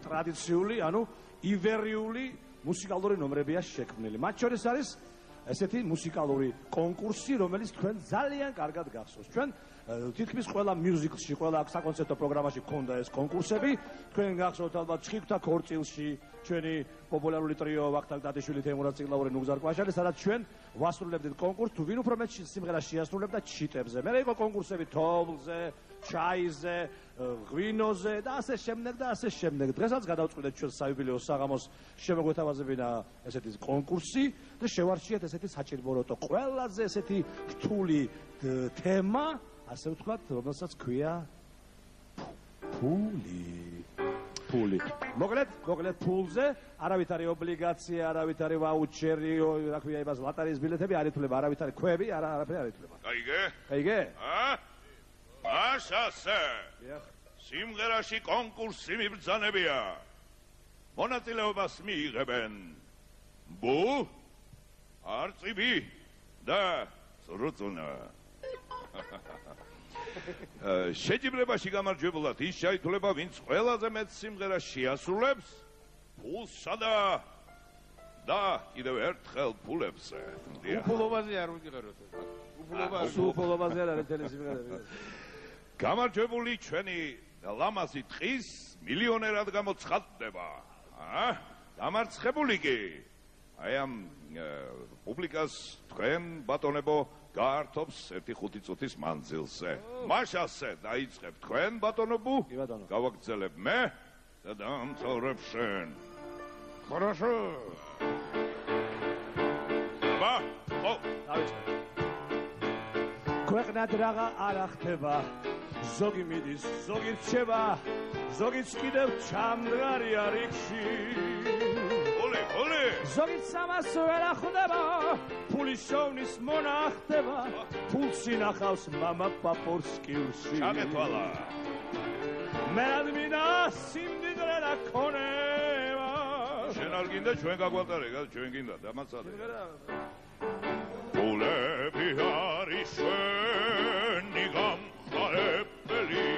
ტრადიციული, ანუ ივერიული მუსიკალური ნომრებია შექმნილი. მათ შორის არის ესეთი მუსიკალური კონკურსი, რომელიც თქვენ ძალიან კარგად გახსოვს. ჩვენ თითქმის ყველა მიუზიკლში, ყველა საკონცერტო პროგრამაში გქონდა ეს კონკურსები. თქვენ გახსოვთ ალბათ ჩხიკვთა ქორწილში ჩვენი პოპულარული ტრიო ვახტანგ დადიშვილი, თეიმურაზ წიგლაური, ნუგზარ კვაშალი, სადაც ჩვენ ვასრულებდით კონკურსს, თუ ვინ უფრო მეტ სიმღერას შეასრულებდა ჩიტებზე. მერე იყო კონკურსები თოვლზე, ჩაიზე, ღვინოზე და ასე შემდეგ და ასე შემდეგ. დღესაც გადავწყვიტეთ ჩვენ საიუბილეო საღამოს შემოგვეთავაზებინა ესეთი კონკურსი და შევარჩიეთ ესეთი საჭიროებო ყველაზე ესეთი რთული თემა, ასე ვთქვათ, რომელსაც ქვია ფული. მოკლედ ფულზე არავით არის ობლიგაცია, არავით არის ვაუჩერი, რა ქვია იმას ლოტარიის ბილეთები არ ითვლება, არავით არის ქვები, არაფერი არ ითვლება. გაიგე? მაშასე სიმღერაში კონკურსი მიბრძანებია. მონაწილეობას მიიღებენ ბუ, არწივი და სრუწუნა. შეჯიბრებაში გამარჯვებულად ის შეითვლება, ვინც ყველაზე მეტ სიმღერას შეასრულებს ფულსა და კიდევ ერთხელ ფულებზე. უფულობაზე არ ვიგიღეროთ. უფულობაზე არ არის თელი სიმღერები. გამარჯვებული ჩვენი ლამაზი ტყის მილიონერად გამოცხადდება. დამარცხებული კი აი ამ პუბლიკას თქვენ ბატონებო გაართობს 1-5 წუთის მანძილზე. მაშასე დაიწყებ თქვენ ბატონობო, გავაგრძელებ მე და დამთავრებ შენ. Хорошо. დავიწყებ. ქვეყნად რაღა არ ახდება, ზოგი მიდის, ზოგი რჩება, ზოგიც კიდევ ჩამდგარია რიგში. ზოგიც სამას ვერ ახვდება, ფულის შოვნის მონა ახდება, ფულს ინახავს მამა პაპორსკიურში. ჩაგეთვალა. მერად მინდა სიმდიდრე და ქონება. შენ არ გინდა ჩვენ გაგვატარება, ჩვენ გინდა დამაცადე. ფულები არის ჩვენი გამხარებელი,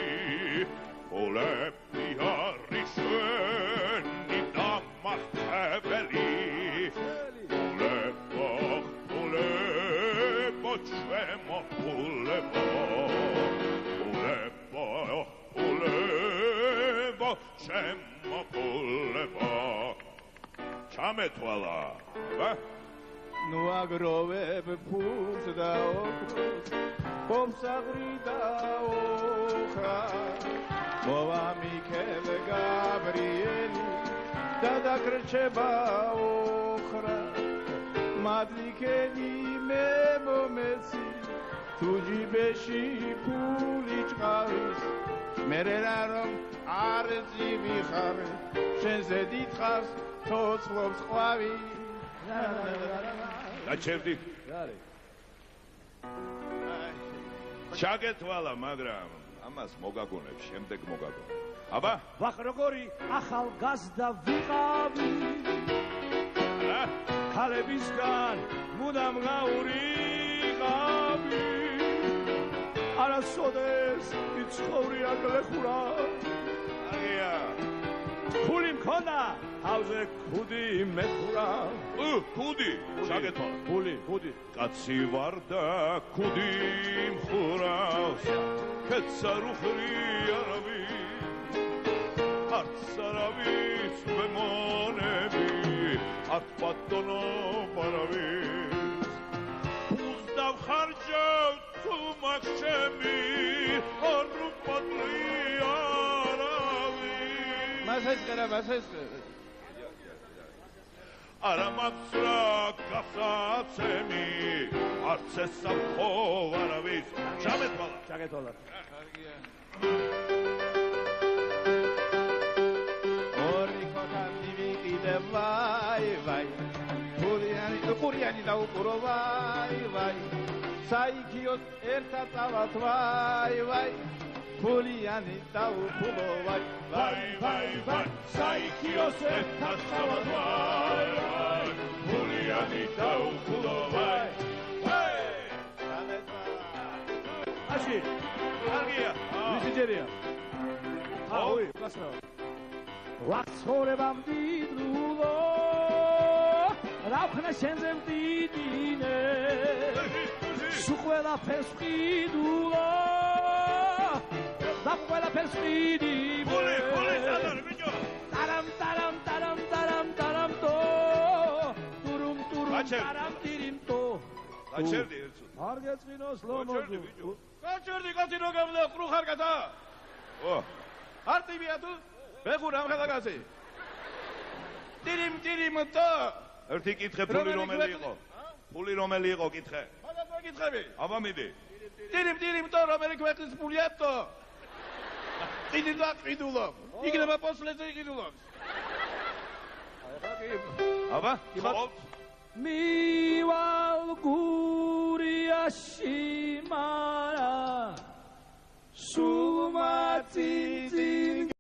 ფულები არის ჩვენი დამარცხებელი. Čemo pulevo, čemo pulevo. Čametvala. Nu agrove pus da okruz, pomsagri da okra. Mova Mikele Gabrieli, da krčeba okra. Madlikeni memomeci, tuji beshi puli čkavis. Mererarom arzi vixare, shenze ditxas toclobs qvavi. Dačerdi. ჩაგეთვალა, მაგრამ ამას მოგაგონებ, შემდეგ მოგაგონებ. აბა, ვახ როგორი ახალგაზრდა ვიყავი. ქალებისგან მუდამ გაურიყავი. არასოდეს იცხოვრია გლეხურა. აგია. ფული მქონდა, თავზე ქუდი მეხურა. ქუდი, ჩაგეთვალა. ქუდი. კაცი ვარ და ქუდი მხურავს. კეცარ უხრი არავის, არც არავის მემონები. At batono paravis, puz davxarjav tu makshemi, oru patriaravi. Maseskara. Aramatsra kasatsemi, artsesa povaravis. Çagetvala. Vai, Puriani da Ukuro, vai, Saikios erta tavat, vai, Puriani da Ukuro, vai, Saikios erta tavat, vai, Puriani da Ukuro, vai. Ashi, Argia, Visigeria. Oi, Kasra. ვახცხოვრება მდიდრულო რა ვქნა შენზე მდიდინე სულ ყველაფერს ვყიდულო და ყველაფერს ვყიდიმე ტარამ ტარამ ტარამ ტარამ ტარამ ტო ტურუმ ტურუმ ტარამ ტირიმ ტო გაჩერდი ერთო არ გეწინოს ლომოძუ გაჩერდი კაცი რო გამდა ყრუხარ გადა ო არტიბია თუ ბეხურ ამ ხალხაზე ტირიმ ტირიმ ტო ერთი კითხე ფული რომელი იყო ფული რომელი იყო კითხე მაგას მოგითხები აბა მიდი ტირიმ ტირიმ ტო რომელი ქვეყნის ფულია ტო ტირიმ და ყიდულობ იქნება პოსლეზე იყიდულობს აბა ხოლმე მივალ გურიაში მარა სულ მაწიწინ